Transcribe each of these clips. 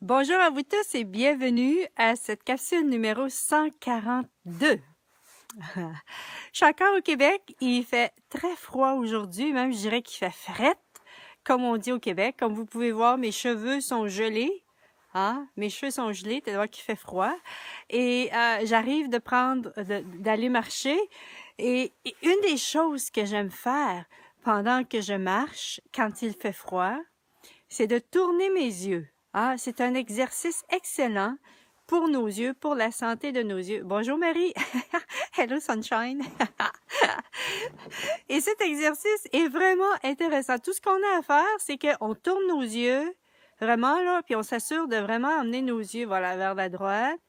Bonjour à vous tous et bienvenue à cette capsule numéro 142. Je suis encore au Québec, il fait très froid aujourd'hui, même je dirais qu'il fait frette, comme on dit au Québec. Comme vous pouvez voir, mes cheveux sont gelés. Ah, mes cheveux sont gelés, tellement qu'il fait froid. Et j'arrive d'aller marcher. Et une des choses que j'aime faire pendant que je marche, quand il fait froid, c'est de tourner mes yeux. Ah, c'est un exercice excellent pour nos yeux, pour la santé de nos yeux. Bonjour Marie. Hello Sunshine. Et cet exercice est vraiment intéressant. Tout ce qu'on a à faire, c'est qu'on tourne nos yeux, vraiment là, puis on s'assure de vraiment amener nos yeux, voilà, vers la droite,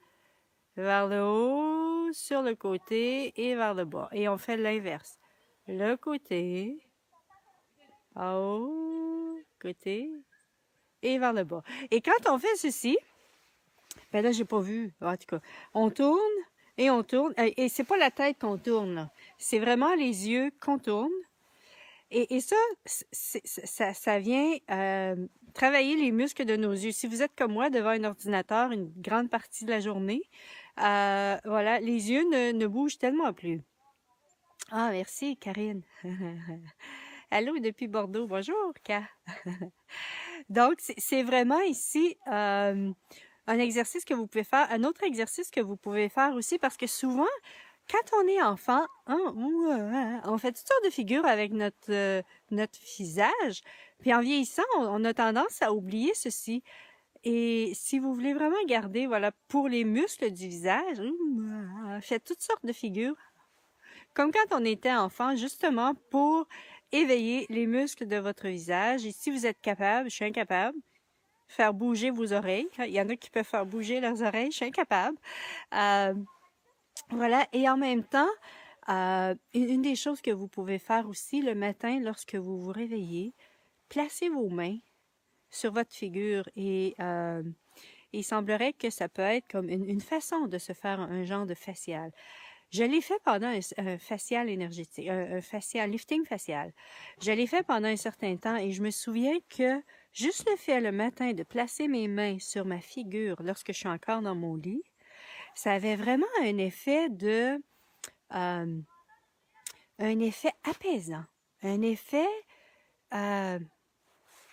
vers le haut, sur le côté et vers le bas. Et on fait l'inverse. Le côté, en haut, côté, et vers le bas. Et quand on fait ceci, ben là, j'ai pas vu, en tout cas, on tourne et on tourne, et c'est pas la tête qu'on tourne, là. C'est vraiment les yeux qu'on tourne. Et ça, ça vient travailler les muscles de nos yeux. Si vous êtes comme moi devant un ordinateur une grande partie de la journée, voilà, les yeux ne bougent tellement plus. Ah, merci, Karine. Allô, depuis Bordeaux. Bonjour, Ka. Donc, c'est vraiment ici un exercice que vous pouvez faire, un autre exercice que vous pouvez faire aussi, parce que souvent, quand on est enfant, on fait toutes sortes de figures avec notre visage, puis en vieillissant, on a tendance à oublier ceci. Et si vous voulez vraiment garder, voilà, pour les muscles du visage, faites toutes sortes de figures, comme quand on était enfant, justement pour éveiller les muscles de votre visage. Et si vous êtes capable, je suis incapable, faire bouger vos oreilles. Il y en a qui peuvent faire bouger leurs oreilles, je suis incapable. Voilà, et en même temps, une des choses que vous pouvez faire aussi le matin lorsque vous vous réveillez, placez vos mains sur votre figure et il semblerait que ça peut être comme une façon de se faire un genre de facial. Je l'ai fait pendant un facial énergétique, un facial, lifting facial. Je l'ai fait pendant un certain temps et je me souviens que juste le fait le matin de placer mes mains sur ma figure lorsque je suis encore dans mon lit, ça avait vraiment un effet apaisant, un effet, euh,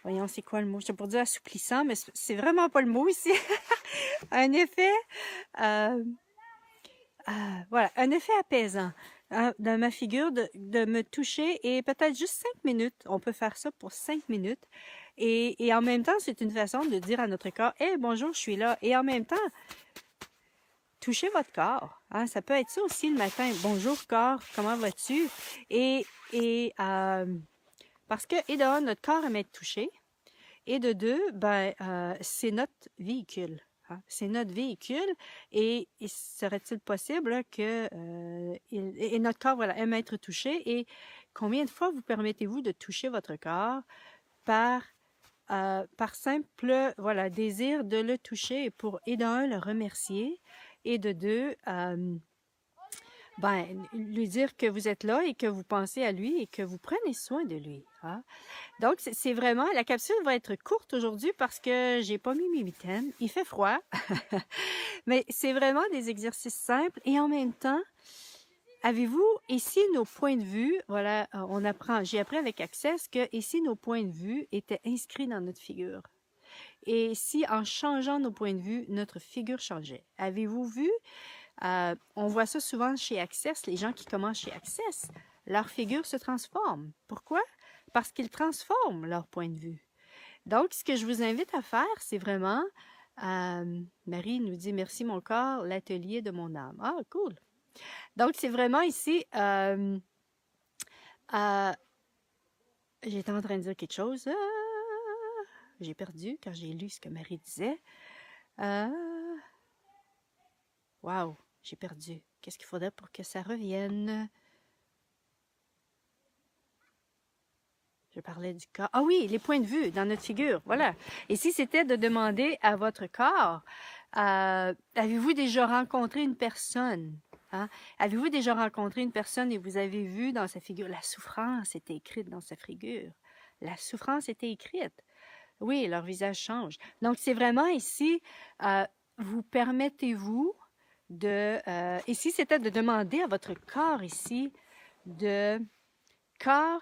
voyons c'est quoi le mot, je sais pas dire assouplissant, mais c'est vraiment pas le mot ici, un effet, euh, voilà, un effet apaisant dans ma figure de me toucher et peut-être juste 5 minutes. On peut faire ça pour 5 minutes. Et en même temps, c'est une façon de dire à notre corps, « Hey, bonjour, je suis là. » Et en même temps, touchez votre corps. Hein? Ça peut être ça aussi le matin. « Bonjour corps, comment vas-tu? » Et parce que, et de un, notre corps aime être touché. Et de deux, c'est notre véhicule. Hein? C'est notre véhicule et serait-il possible là, que et notre corps voilà, aime être touché et combien de fois vous permettez-vous de toucher votre corps par simple voilà, désir de le toucher et pour et d'un le remercier et de deux lui dire que vous êtes là et que vous pensez à lui et que vous prenez soin de lui. Hein? Donc, c'est vraiment, la capsule va être courte aujourd'hui parce que j'ai pas mis mes mitaines. Il fait froid, mais c'est vraiment des exercices simples et en même temps, avez-vous, ici, nos points de vue, voilà, j'ai appris avec Access que ici, nos points de vue étaient inscrits dans notre figure. Et si, en changeant nos points de vue, notre figure changeait. Avez-vous vu? On voit ça souvent chez Access, les gens qui commencent chez Access, leur figure se transforme. Pourquoi? Parce qu'ils transforment leur point de vue. Donc, ce que je vous invite à faire, c'est vraiment, Marie nous dit « Merci mon corps, l'atelier de mon âme ». Ah, cool! Donc, c'est vraiment ici, j'étais en train de dire quelque chose, j'ai perdu quand j'ai lu ce que Marie disait. Wow, j'ai perdu. Qu'est-ce qu'il faudrait pour que ça revienne? Je parlais du corps. Ah oui, les points de vue dans notre figure, voilà. Et si c'était de demander à votre corps, avez-vous déjà rencontré une personne? Hein? Avez-vous déjà rencontré une personne et vous avez vu dans sa figure, la souffrance était écrite dans sa figure. La souffrance était écrite. Oui, leur visage change. Donc, c'est vraiment ici, vous permettez-vous ici, c'était de demander à votre corps ici, de corps,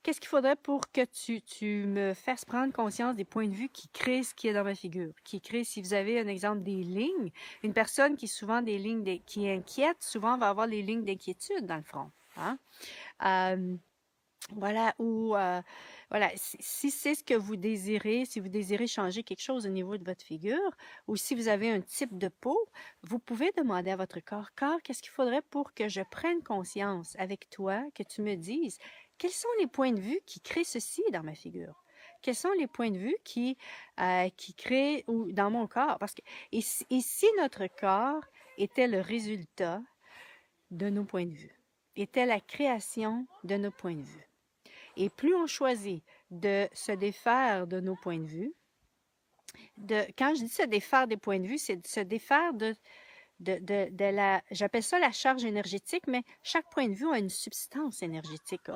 qu'est-ce qu'il faudrait pour que tu me fasses prendre conscience des points de vue qui créent ce qui est dans ma figure, qui créent, si vous avez un exemple, des lignes, une personne qui souvent des lignes, qui est inquiète, souvent va avoir les lignes d'inquiétude dans le front. Hein? Voilà, ou voilà, si c'est ce que vous désirez, si vous désirez changer quelque chose au niveau de votre figure, ou si vous avez un type de peau, vous pouvez demander à votre corps, corps, qu'est-ce qu'il faudrait pour que je prenne conscience avec toi, que tu me dises, quels sont les points de vue qui créent ceci dans ma figure? Quels sont les points de vue qui créent ou, dans mon corps? Parce que, et si notre corps était le résultat de nos points de vue, était la création de nos points de vue. Et plus on choisit de se défaire de nos points de vue, quand je dis se défaire des points de vue, c'est de se défaire de j'appelle ça la charge énergétique, mais chaque point de vue a une substance énergétique.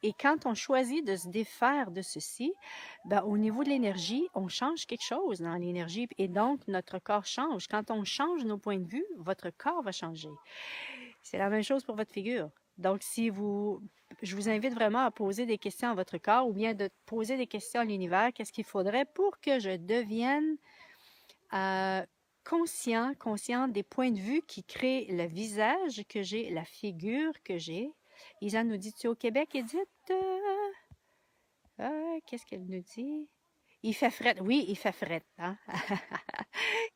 Et quand on choisit de se défaire de ceci, ben, au niveau de l'énergie, on change quelque chose dans l'énergie et donc notre corps change. Quand on change nos points de vue, votre corps va changer. C'est la même chose pour votre figure. Donc, je vous invite vraiment à poser des questions à votre corps ou bien de poser des questions à l'univers. Qu'est-ce qu'il faudrait pour que je devienne consciente des points de vue qui créent le visage que j'ai, la figure que j'ai. Isa nous dit, tu es au Québec, Edith? Qu'est-ce qu'elle nous dit? Il fait fret. Oui, il fait fret. Hein?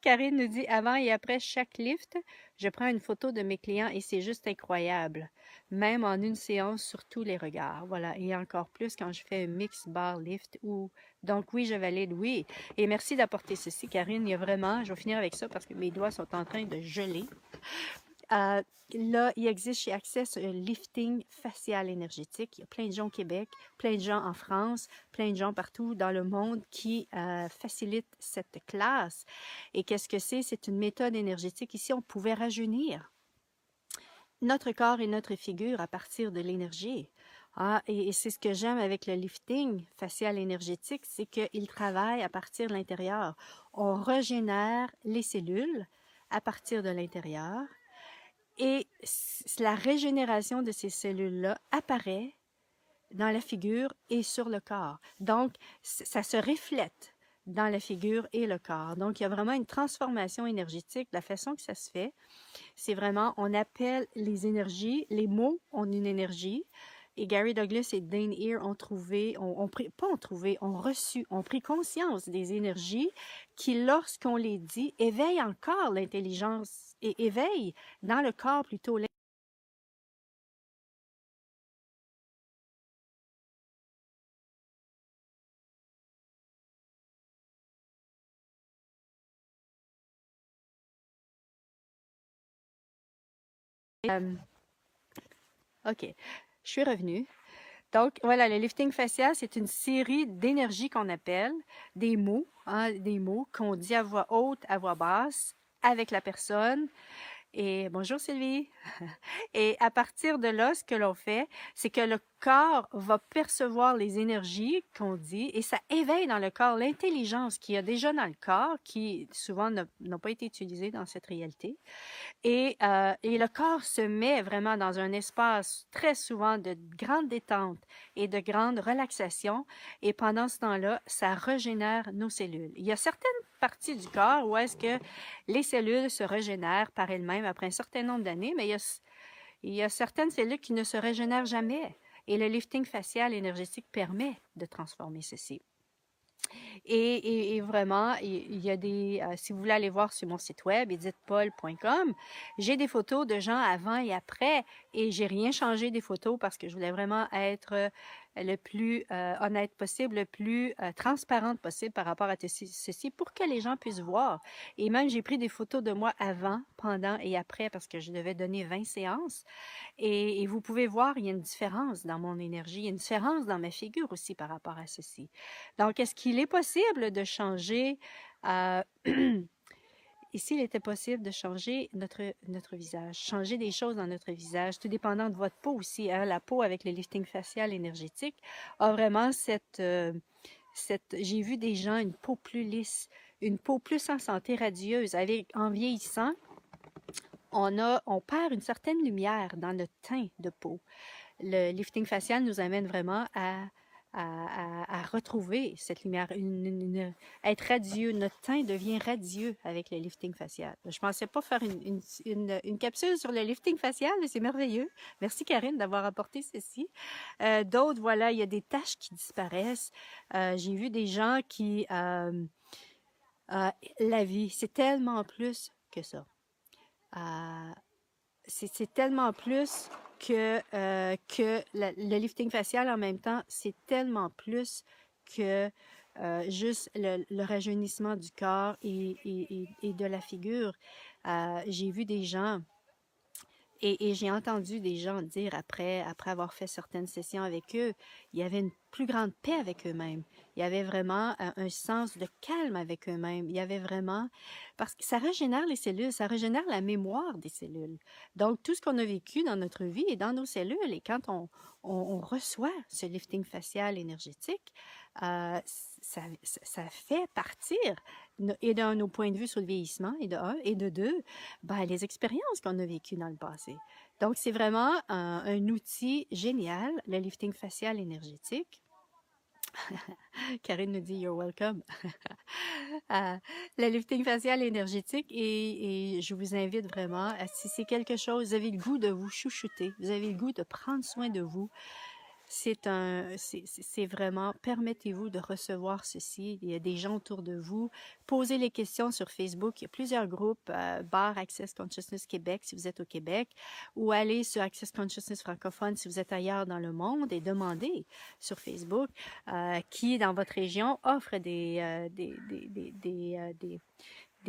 Karine nous dit, avant et après chaque lift, je prends une photo de mes clients et c'est juste incroyable. Même en une séance, sur tous les regards. Voilà. Et encore plus quand je fais un mix bar lift ou... Donc oui, je valide, oui. Et merci d'apporter ceci, Karine. Il y a vraiment... Je vais finir avec ça parce que mes doigts sont en train de geler. Là, il existe chez Access un lifting facial énergétique. Il y a plein de gens au Québec, plein de gens en France, plein de gens partout dans le monde qui facilitent cette classe. Et qu'est-ce que c'est? C'est une méthode énergétique. Ici, on pouvait rajeunir notre corps et notre figure à partir de l'énergie. Et c'est ce que j'aime avec le lifting facial énergétique, c'est qu'il travaille à partir de l'intérieur. On régénère les cellules à partir de l'intérieur. Et la régénération de ces cellules-là apparaît dans la figure et sur le corps. Donc, ça se reflète dans la figure et le corps. Donc, il y a vraiment une transformation énergétique. La façon que ça se fait, c'est vraiment, on appelle les énergies, les mots ont une énergie. Et Gary Douglas et Dane Ear ont trouvé, ont reçu, ont pris conscience des énergies qui, lorsqu'on les dit, éveillent encore l'intelligence et éveillent dans le corps plutôt OK, je suis revenue. Donc, voilà, le lifting facial, c'est une série d'énergies qu'on appelle, des mots qu'on dit à voix haute, à voix basse, avec la personne. Et bonjour Sylvie. Et à partir de là, ce que l'on fait, c'est que le corps va percevoir les énergies qu'on dit et ça éveille dans le corps l'intelligence qu'il y a déjà dans le corps, qui souvent n'a pas été utilisée dans cette réalité. Et le corps se met vraiment dans un espace très souvent de grande détente et de grande relaxation. Et pendant ce temps-là, ça régénère nos cellules. Il y a certaines parties du corps où est-ce que les cellules se régénèrent par elles-mêmes après un certain nombre d'années, mais il y a certaines cellules qui ne se régénèrent jamais. Et le lifting facial énergétique permet de transformer ceci. Et vraiment, il y a si vous voulez aller voir sur mon site web, edithpaul.com, j'ai des photos de gens avant et après, et j'ai rien changé des photos parce que je voulais vraiment être le plus honnête possible, le plus transparente possible par rapport à ceci pour que les gens puissent voir. Et même, j'ai pris des photos de moi avant, pendant et après parce que je devais donner 20 séances. Et vous pouvez voir, il y a une différence dans mon énergie, il y a une différence dans ma figure aussi par rapport à ceci. Donc, est-ce qu'il est possible de changer... Ici, il était possible de changer notre visage, changer des choses dans notre visage, tout dépendant de votre peau aussi. Hein? La peau avec le lifting facial énergétique a vraiment j'ai vu des gens, une peau plus lisse, une peau plus en santé, radieuse, en vieillissant, on perd une certaine lumière dans notre teint de peau. Le lifting facial nous amène vraiment à retrouver cette lumière, être radieux. Notre teint devient radieux avec le lifting facial. Je ne pensais pas faire une capsule sur le lifting facial, mais c'est merveilleux. Merci Karine d'avoir apporté ceci. D'autres, voilà, il y a des taches qui disparaissent. J'ai vu des gens qui... la vie, c'est tellement plus que ça. C'est tellement plus que le lifting facial en même temps, c'est tellement plus que juste le rajeunissement du corps et de la figure. J'ai vu des gens et j'ai entendu des gens dire après avoir fait certaines sessions avec eux, il y avait une plus grande paix avec eux-mêmes. Il y avait vraiment un sens de calme avec eux-mêmes. Il y avait vraiment... Parce que ça régénère les cellules, ça régénère la mémoire des cellules. Donc, tout ce qu'on a vécu dans notre vie est dans nos cellules. Et quand on reçoit ce lifting facial énergétique, ça fait partir, et de nos points de vue sur le vieillissement, et de un, et de deux, ben, les expériences qu'on a vécues dans le passé. Donc, c'est vraiment un outil génial, le lifting facial énergétique. Karine nous dit « You're welcome ». Le lifting facial énergétique et je vous invite vraiment, si c'est quelque chose, vous avez le goût de vous chouchouter, vous avez le goût de prendre soin de vous, c'est vraiment, permettez-vous de recevoir ceci. Il y a des gens autour de vous. Posez les questions sur Facebook. Il y a plusieurs groupes, Bar Access Consciousness Québec si vous êtes au Québec, ou allez sur Access Consciousness francophone si vous êtes ailleurs dans le monde et demandez sur Facebook qui, dans votre région, offre des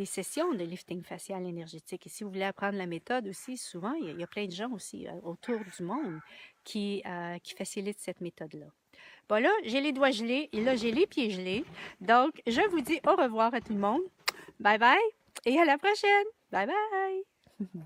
sessions de lifting facial énergétique. Et si vous voulez apprendre la méthode aussi, souvent, il y a plein de gens aussi autour du monde qui facilitent cette méthode-là. Bon, là, j'ai les doigts gelés et là, j'ai les pieds gelés. Donc, je vous dis au revoir à tout le monde. Bye bye et à la prochaine. Bye bye.